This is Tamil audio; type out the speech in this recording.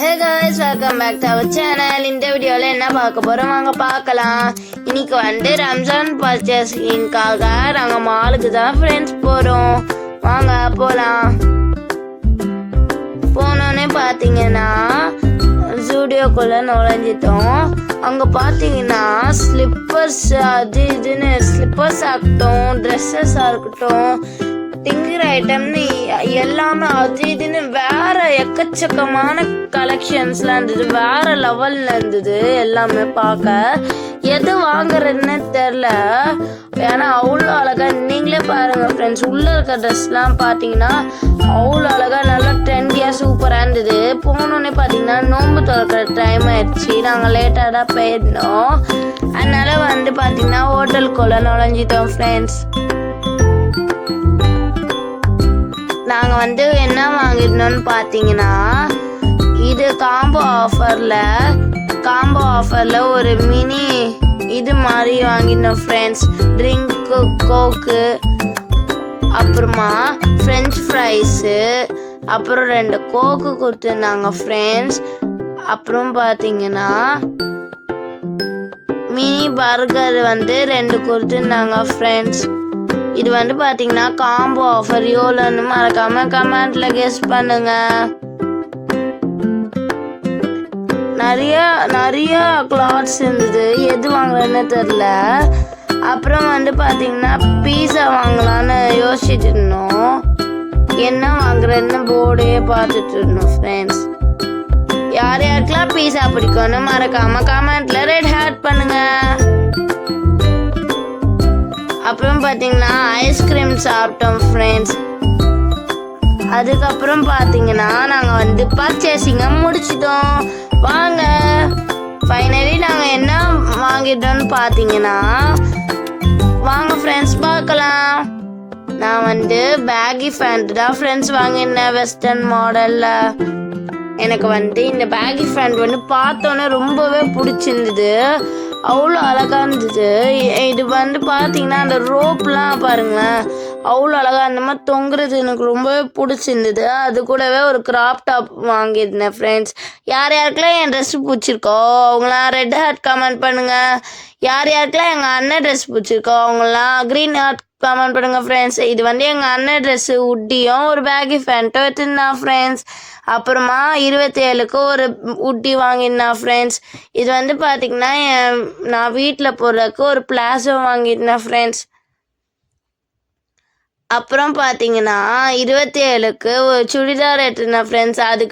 Hey guys, welcome back to our channel. இந்த வீடியோல என்ன பார்க்க போறோம் வாங்க பார்க்கலாம். இன்னைக்கு வந்து ரம்ஜான் பர்ச்சேசிங்காக நாங்க மாலுக்கு தான் ஃப்ரெண்ட்ஸ் போறோம். வாங்க போலாம். போனோனே பாத்தீங்கன்னா ஸ்டுடியோக்குள்ள நுழைஞ்சிட்டோம். அங்க பாத்தீங்கன்னா ஸ்லிப்பர்ஸ் அது இதுன்னு ஸ்லிப்பர்ஸ் ஆகட்டும், ட்ரெஸ்ஸஸ் இருக்கட்டும், திங்கிற ஐட்டம்னு எல்லாமே அது இதுன்னு வேற எக்கச்சக்கமான கலெக்ஷன்ஸ்லாம் இருந்தது. வேற லெவல்ல இருந்தது எல்லாமே பார்க்க. எது வாங்குறதுன்னு தெரில. ஏன்னா அவ்வளோ அழகா, நீங்களே பாருங்க ஃப்ரெண்ட்ஸ், உள்ள இருக்க ட்ரெஸ்லாம் பார்த்தீங்கன்னா அவ்வளோ அழகா நல்லா ட்ரெண்டியாக சூப்பராக இருந்தது. போனோன்னே பார்த்தீங்கன்னா நோன்பு திறக்கிற டைம் ஆயிடுச்சு. நாங்கள் லேட்டாக தான் போயிருந்தோம். அதனால வந்து பார்த்தீங்கன்னா ஹோட்டலுக்குள்ள நுழைஞ்சிட்டோம் ஃப்ரெண்ட்ஸ். நாங்கள் வந்து என்ன வாங்கிருந்தோம்னு பார்த்தீங்கன்னா, இது காம்போ ஆஃபரில் ஒரு மினி இது மாதிரி வாங்கியிருந்தோம் ஃப்ரெண்ட்ஸ். ட்ரிங்க்கு, கோக்கு, அப்புறமா ஃப்ரெஞ்ச் ஃப்ரைஸு, அப்புறம் 2 கோக்கு கொடுத்துருந்தாங்க ஃப்ரெண்ட்ஸ். அப்புறம் பார்த்தீங்கன்னா மினி பர்கர் வந்து 2 கொடுத்துருந்தாங்க ஃப்ரெண்ட்ஸ். இது வந்து பார்த்தீங்கன்னா காம்போ ஆஃபர். எவ்வளோன்னு மறக்காம கமெண்ட்ல கெஸ் பண்ணுங்க. நிறைய கிளாத்ஸ் இருந்தது. எது வாங்கலன்னு தெரில. அப்புறம் வந்து பார்த்தீங்கன்னா பீஸா வாங்கலான்னு யோசிச்சுட்டு இருந்தோம். என்ன வாங்குறதுன்னு போர்டே பார்த்துட்டு இருந்தோம் ஃப்ரெண்ட்ஸ். யார் யாருக்கெல்லாம் பீஸா பிடிக்கும்னு மறக்காம கமெண்ட்ல ரெட் ஹார்ட் பண்ணுங்க. அப்புறம் பார்த்தீங்கன்னா ஐஸ்கிரீம் சாப்பிட்டோம் ஃப்ரெண்ட்ஸ். அதுக்கப்புறம் பார்த்தீங்கன்னா நாங்கள் வந்து பர்ச்சேசிங்கை முடிச்சிட்டோம். வாங்க ஃபைனலி நாங்கள் என்ன வாங்கிட்டோம்னு பார்த்தீங்கன்னா, வாங்க ஃப்ரெண்ட்ஸ் பார்க்கலாம். நான் வந்து பேகி பேண்ட் தான் ஃப்ரெண்ட்ஸ் வாங்கியிருந்தேன் வெஸ்டர்ன் மாடலில். எனக்கு வந்து இந்த பேகி பேண்ட் வந்து பார்த்தோன்னே ரொம்பவே பிடிச்சிருந்தது. அவ்வளோ அழகாக இருந்தது. இது வந்து பார்த்தீங்கன்னா அந்த ரோப்லாம் பாருங்களேன், அவ்வளோ அழகாக அந்த மாதிரி தொங்குறது எனக்கு ரொம்பவே பிடிச்சிருந்தது. அது கூடவே ஒரு கிராப் டாப் வாங்கியிருந்தேன் ஃப்ரெண்ட்ஸ். யார் யாருக்கெல்லாம் என் ட்ரெஸ் பிடிச்சிருக்கோ அவங்களாம் ரெட் ஹார்ட் கமெண்ட் பண்ணுங்கள். யார் யாருக்கெல்லாம் எங்கள் அண்ணன் ட்ரெஸ் பிடிச்சிருக்கோ அவங்களாம் க்ரீன் ஹார்ட் கமெண்ட் பண்ணுங்கள் ஃப்ரெண்ட்ஸ். இது வந்து எங்கள் அண்ணன் ட்ரெஸ்ஸு உட்டியும் ஒரு பேகி பேண்ட்டும் எடுத்துருந்தான் ஃப்ரெண்ட்ஸ். அப்புறமா 27க்கு ஒரு உட்டி வாங்கியிருந்தேன் ஃப்ரெண்ட்ஸ். இது வந்து பார்த்திங்கன்னா நான் வீட்டில் போடுறதுக்கு ஒரு பிளாஸோ வாங்கியிருந்தேன் ஃப்ரெண்ட்ஸ். அப்புறம் பார்த்தீங்கன்னா 27க்கு ஒரு சுடிதார் எடுத்துருந்தேன் ஃப்ரெண்ட்ஸ். அதுக்கு